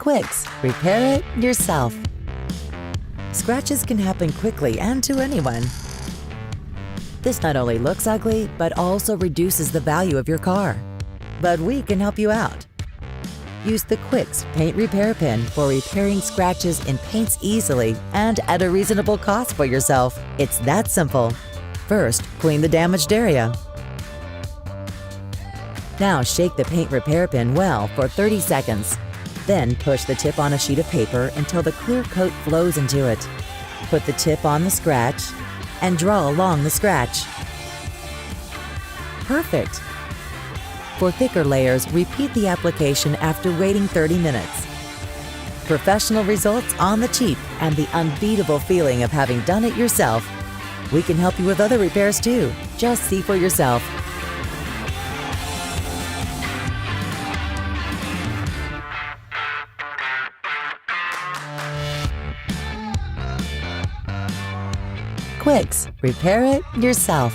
Quicks, repair it yourself. Scratches can happen quickly and to anyone. This not only looks ugly, but also reduces the value of your car. But we can help you out. Use the Quicks Paint Repair Pen for repairing scratches in paints easily and at a reasonable cost for yourself. It's that simple. First, clean the damaged area. Now shake the paint repair pen well for 30 seconds. Then push the tip on a sheet of paper until the clear coat flows into it. Put the tip on the scratch and draw along the scratch. Perfect! For thicker layers, repeat the application after waiting 30 minutes. Professional results on the cheap and the unbeatable feeling of having done it yourself. We can help you with other repairs too. Just see for yourself. Quicks, repair it yourself.